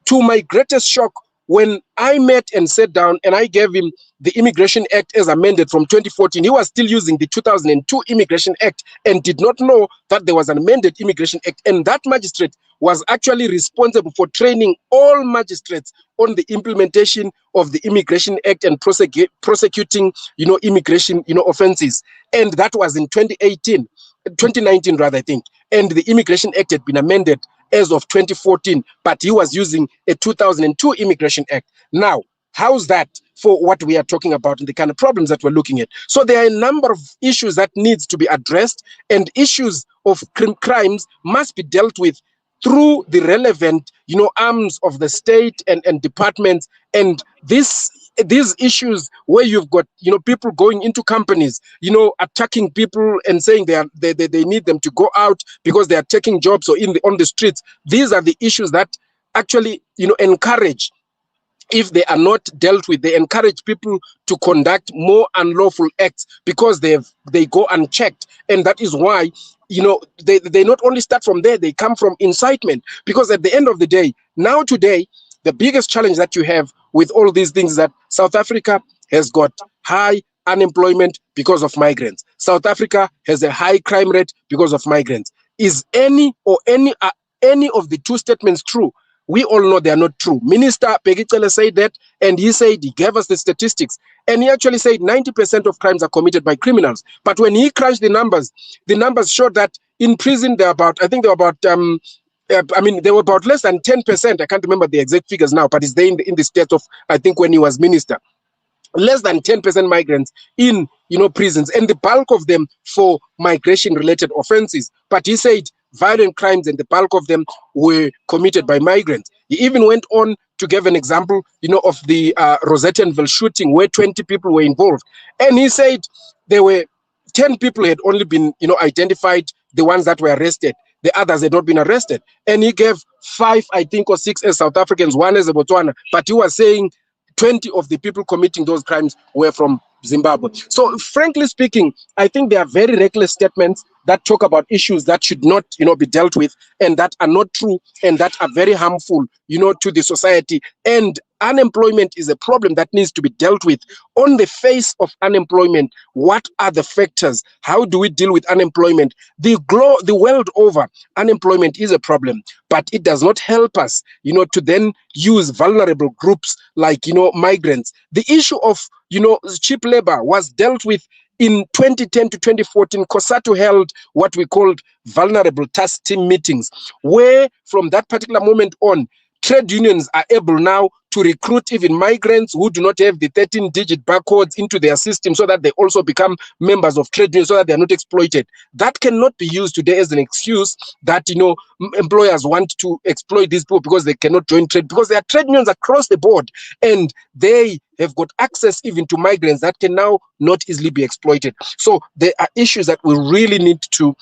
to my greatest shock, when I met and sat down and I gave him the Immigration Act as amended from 2014, he was still using the 2002 Immigration Act and did not know that there was an amended Immigration Act. And that magistrate was actually responsible for training all magistrates on the implementation of the Immigration Act and prosecuting, immigration, offenses. And that was in 2019 rather, I think. And the Immigration Act had been amended as of 2014, but he was using a 2002 Immigration Act. Now, how's that for what we are talking about and the kind of problems that we're looking at? So there are a number of issues that needs to be addressed, and issues of crimes must be dealt with through the relevant, arms of the state and departments. And these issues where you've got, people going into companies, attacking people and saying they need them to go out because they are taking jobs or on the streets. These are the issues that actually, encourage, if they are not dealt with, they encourage people to conduct more unlawful acts because they go unchecked. And that is why, they not only start from there, they come from incitement. Because at the end of the day, today, the biggest challenge that you have with all these things is that South Africa has got high unemployment because of migrants. South Africa has a high crime rate because of migrants. Is any of the two statements true? We all know they are not true. Minister Pegicele said that, and he said, he gave us the statistics, and he actually said 90% of crimes are committed by criminals. But when he crunched the numbers showed that in prison there were about, I think there were about, they were about less than 10%. I can't remember the exact figures now, but it's there in the state of, I think, when he was minister. Less than 10% migrants in prisons, and the bulk of them for migration-related offenses. But he said violent crimes and the bulk of them were committed by migrants. He even went on to give an example, of the Rosettenville shooting where 20 people were involved, and he said there were 10 people had only been, identified, the ones that were arrested. The others had not been arrested, and he gave 5, I think, or 6 as South Africans, 1 as a Botswana. But he was saying 20 of the people committing those crimes were from Zimbabwe. So frankly speaking, I think they are very reckless statements that talk about issues that should not, be dealt with, and that are not true, and that are very harmful, to the society. And unemployment is a problem that needs to be dealt with. On the face of unemployment, what are the factors? How do we deal with unemployment? The world over, unemployment is a problem, but it does not help us, to then use vulnerable groups like, migrants. The issue of, cheap labor was dealt with in 2010 to 2014. COSATU held what we called vulnerable task team meetings, where from that particular moment on, trade unions are able now to recruit even migrants who do not have the 13-digit barcodes into their system, so that they also become members of trade unions, so that they are not exploited. That cannot be used today as an excuse that, employers want to exploit these people because they cannot join trade, because there are trade unions across the board, and they have got access even to migrants that can now not easily be exploited. So there are issues that we really need to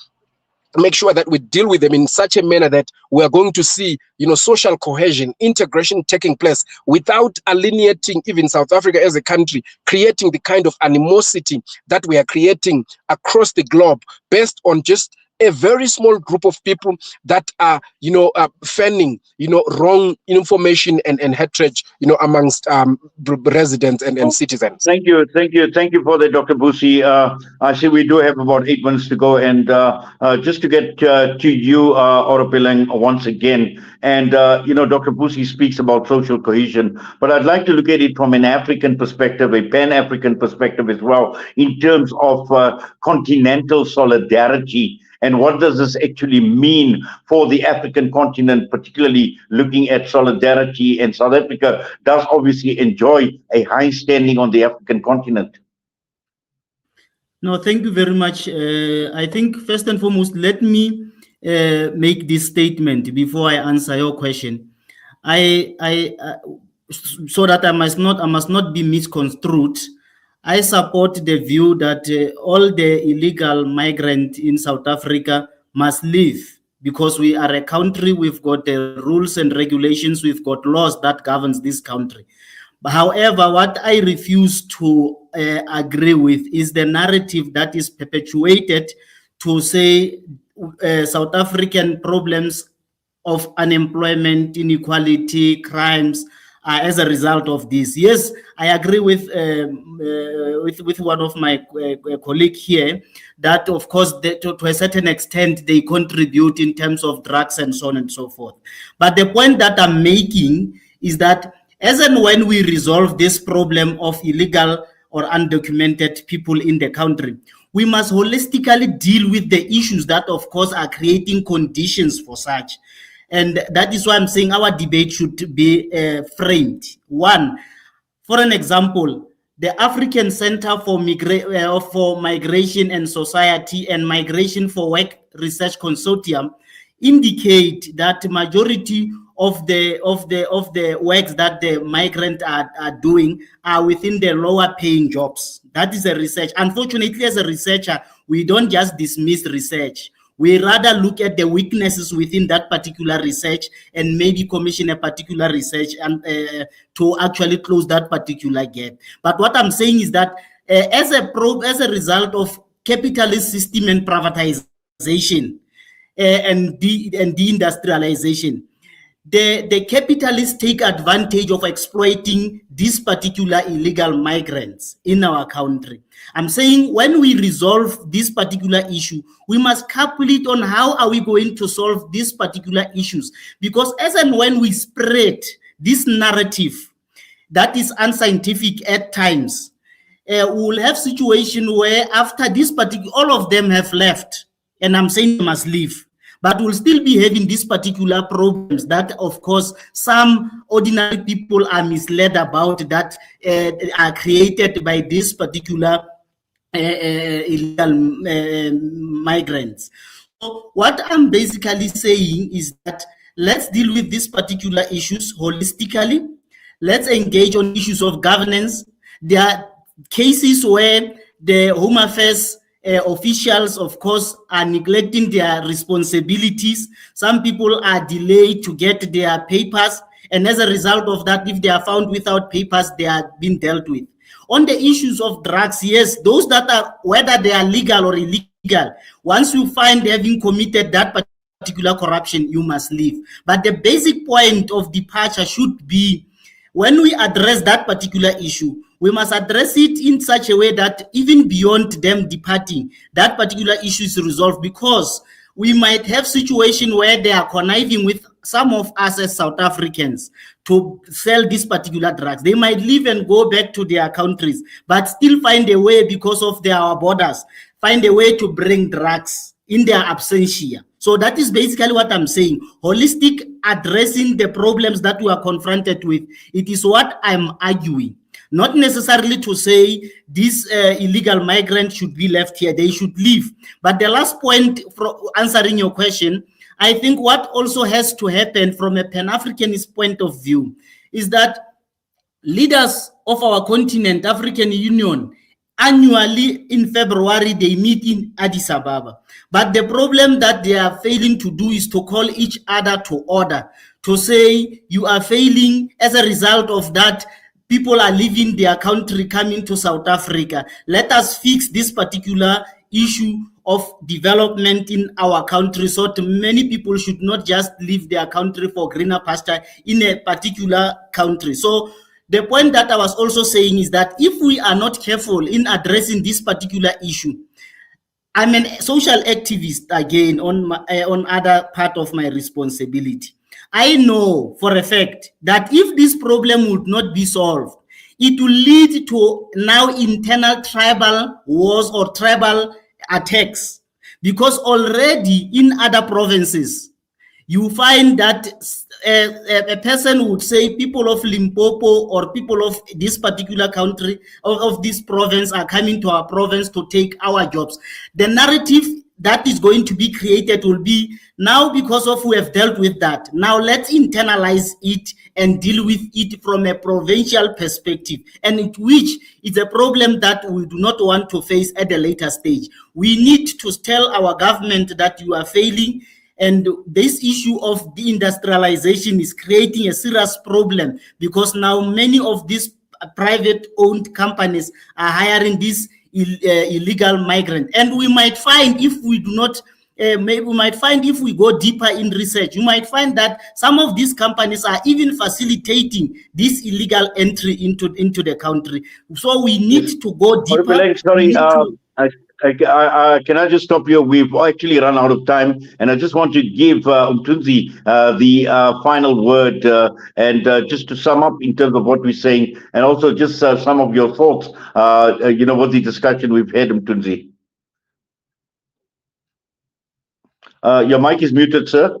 make sure that we deal with them in such a manner that we are going to see, social cohesion, integration taking place without alienating even South Africa as a country, creating the kind of animosity that we are creating across the globe based on just a very small group of people that are, fanning, wrong information and hatred, amongst residents and citizens. Thank you for that, Dr. Vusi. I see we do have about 8 minutes to go, and just to get to you, Orapeleng, once again, and Dr. Vusi speaks about social cohesion, but I'd like to look at it from an African perspective, a Pan-African perspective as well, in terms of continental solidarity. And what does this actually mean for the African continent, particularly looking at solidarity? And South Africa does obviously enjoy a high standing on the African continent. No, thank you very much. I think first and foremost, let me make this statement before I answer your question. So that I must not be misconstrued. I support the view that all the illegal migrants in South Africa must leave, because we are a country, we've got rules and regulations, we've got laws that governs this country. But however, what I refuse to agree with is the narrative that is perpetuated to say South African problems of unemployment, inequality, crimes, as a result of this. Yes, I agree with one of my colleagues here that, of course, to a certain extent, they contribute in terms of drugs and so on and so forth. But the point that I'm making is that as and when we resolve this problem of illegal or undocumented people in the country, we must holistically deal with the issues that, of course, are creating conditions for such. And that is why I'm saying our debate should be framed. One, for an example, the African Center for Migration and Society and Migration for Work Research Consortium indicate that majority of the works that the migrants are doing are within the lower paying jobs. That is a research. Unfortunately, as a researcher, we don't just dismiss research. We rather look at the weaknesses within that particular research and maybe commission a particular research and to actually close that particular gap. But what I'm saying is that as a result of capitalist system and privatization and deindustrialization, the capitalists take advantage of exploiting these particular illegal migrants in our country. I'm saying when we resolve this particular issue, we must couple it on how are we going to solve these particular issues. Because as and when we spread this narrative that is unscientific at times, we will have situation where after this particular, all of them have left, and I'm saying they must leave. But we'll still be having these particular problems that, of course, some ordinary people are misled about that are created by this particular illegal migrants. So what I'm basically saying is that let's deal with these particular issues holistically. Let's engage on issues of governance. There are cases where the Home Affairs officials, of course, are neglecting their responsibilities. Some people are delayed to get their papers, and as a result of that, if they are found without papers, they are being dealt with. On the issues of drugs, yes, those that are, whether they are legal or illegal, once you find having committed that particular corruption, you must leave. But the basic point of departure should be, when we address that particular issue, we must address it in such a way that even beyond them departing, that particular issue is resolved, because we might have situation where they are conniving with some of us as South Africans to sell these particular drugs. They might leave and go back to their countries, but still find a way, because of their borders, find a way to bring drugs in their absentia. So that is basically what I'm saying. Holistic addressing the problems that we are confronted with. It is what I'm arguing. Not necessarily to say these illegal migrants should be left here. They should leave. But the last point for answering your question, I think what also has to happen from a Pan-Africanist point of view is that leaders of our continent, African Union, annually in February, they meet in Addis Ababa. But the problem that they are failing to do is to call each other to order, to say you are failing. As a result of that, people are leaving their country, coming to South Africa. Let us fix this particular issue of development in our country, so many people should not just leave their country for greener pasture in a particular country. So the point that I was also saying is that if we are not careful in addressing this particular issue, I'm a social activist again on other part of my responsibility. I know for a fact that if this problem would not be solved, it will lead to now internal tribal wars or tribal attacks, because already in other provinces, you find that a person would say people of Limpopo or people of this particular country, of this province, are coming to our province to take our jobs. The narrative that is going to be created will be, now because of we have dealt with that, now let's internalize it and deal with it from a provincial perspective, and which is a problem that we do not want to face at a later stage. We need to tell our government that you are failing, and this issue of deindustrialization is creating a serious problem, because now many of these private-owned companies are hiring these illegal migrants. And we might find, if we do not, we might find if we go deeper in research, you might find that some of these companies are even facilitating this illegal entry into the country. So we need to go deeper. Orapeleng, sorry, can I just stop you? We've actually run out of time, and I just want to give Mthunzi the final word, and just to sum up in terms of what we're saying, and also just some of your thoughts, with the discussion we've had, Mthunzi. Your mic is muted, sir.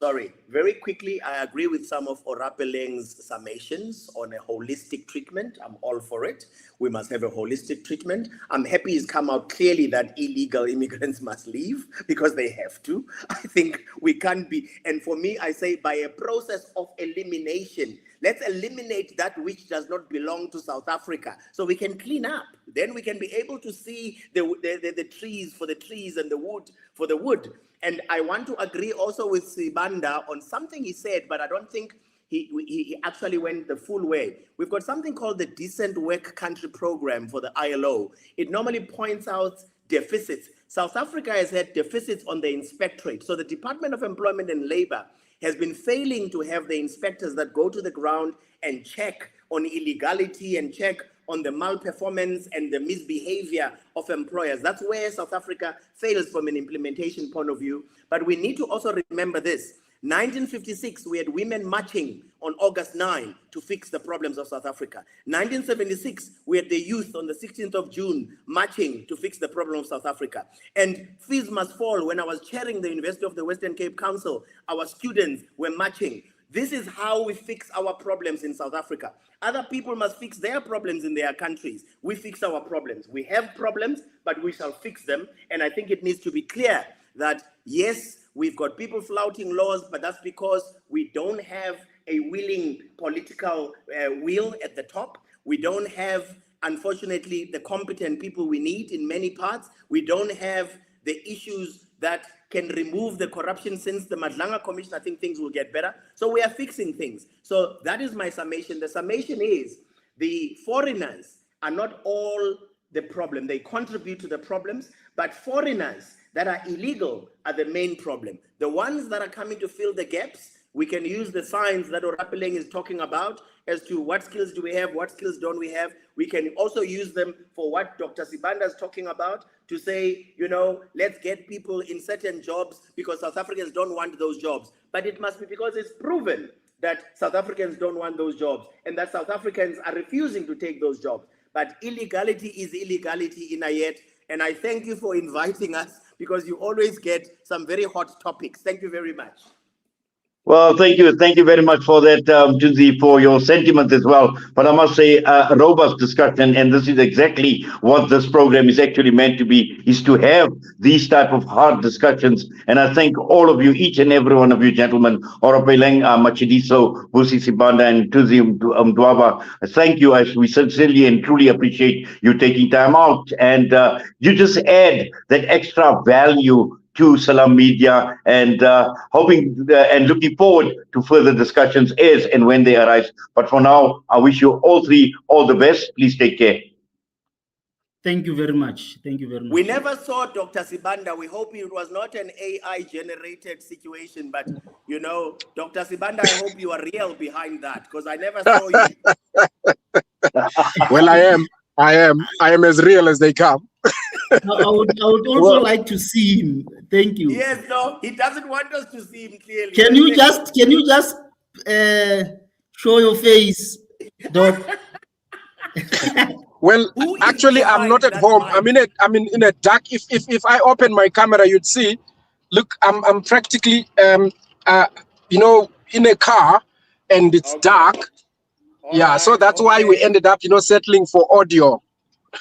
Sorry. Very quickly, I agree with some of Orapeleng's summations on a holistic treatment. I'm all for it. We must have a holistic treatment. I'm happy it's come out clearly that illegal immigrants must leave, because they have to. I think we can't be, and for me, I say by a process of elimination, let's eliminate that which does not belong to South Africa, so we can clean up. Then we can be able to see the trees for the trees and the wood for the wood. And I want to agree also with Sibanda on something he said, but I don't think he actually went the full way. We've got something called the Decent Work Country Program for the ILO. It normally points out deficits. South Africa has had deficits on the inspectorate. So the Department of Employment and Labor has been failing to have the inspectors that go to the ground and check on illegality and check on the malperformance and the misbehavior of employers. That's where South Africa fails from an implementation point of view. But we need to also remember this. 1956, we had women marching on August 9 to fix the problems of South Africa. 1976, we had the youth on the 16th of June marching to fix the problem of South Africa. And fees must fall. When I was chairing the University of the Western Cape Council, our students were marching. This is how we fix our problems in South Africa. Other people must fix their problems in their countries. We fix our problems. We have problems, but we shall fix them. And I think it needs to be clear that, yes, we've got people flouting laws, but that's because we don't have a willing political will at the top. We don't have, unfortunately, the competent people we need in many parts. We don't have the issues that can remove the corruption. Since the Madlanga Commission, I think things will get better. So we are fixing things. So that is my summation. The summation is the foreigners are not all the problem. They contribute to the problems, but foreigners that are illegal are the main problem. The ones that are coming to fill the gaps, we can use the signs that Orapeleng is talking about as to what skills do we have, what skills don't we have. We can also use them for what Dr. Sibanda is talking about, to say, you know, let's get people in certain jobs because South Africans don't want those jobs. But it must be because it's proven that South Africans don't want those jobs and that South Africans are refusing to take those jobs. But illegality is illegality in Ayet. And I thank you for inviting us, because you always get some very hot topics. Thank you very much. Well, thank you. Thank you very much for that, Mthunzi, for your sentiment as well. But I must say, a robust discussion, and this is exactly what this program is actually meant to be, is to have these type of hard discussions. And I thank all of you, each and every one of you gentlemen, Orapeleng, Matshediso, Vusi, Sibanda, and Mthunzi Mdwaba. Thank you. We sincerely and truly appreciate you taking time out. And you just add that extra value to Salam Media, and hoping and looking forward to further discussions as and when they arise. But for now, I wish you all three all the best. Please take care. Thank you very much. Thank you very much. We never saw Dr. Sibanda. We hope it was not an AI-generated situation, but, you know, Dr. Sibanda, I hope you are real behind that, because I never saw you. Well, I am as real as they come. I would also like to see him. Thank you. Yes, no, he doesn't want us to see him clearly. Can you just show your face, Doc? Well, actually, I'm not at home. I'm in a dark. If I open my camera, you'd see. Look, I'm practically you know, in a car, and it's dark. Yeah, so that's why we ended up, you know, settling for audio.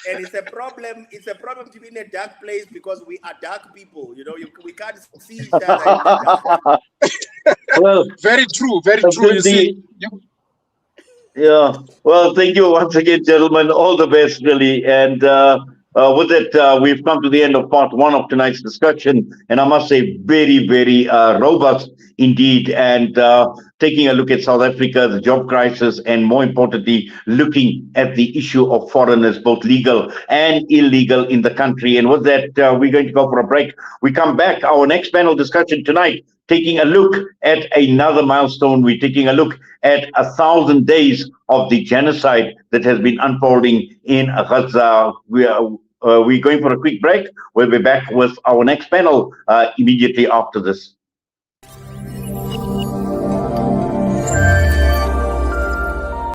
And it's a problem. It's a problem to be in a dark place because we are dark people. You know, we can't see each other. Well, very true. Very true. You see. Yeah. Well, thank you once again, gentlemen. All the best, really. And with that, we've come to the end of part one of tonight's discussion. And I must say, very, very robust indeed. And taking a look at South Africa, the job crisis, and more importantly, looking at the issue of foreigners, both legal and illegal in the country. And with that, we're going to go for a break. We come back. Our next panel discussion tonight, taking a look at another milestone. We're taking a look at 1,000 days of the genocide that has been unfolding in Gaza. We're going for a quick break. We'll be back with our next panel immediately after this.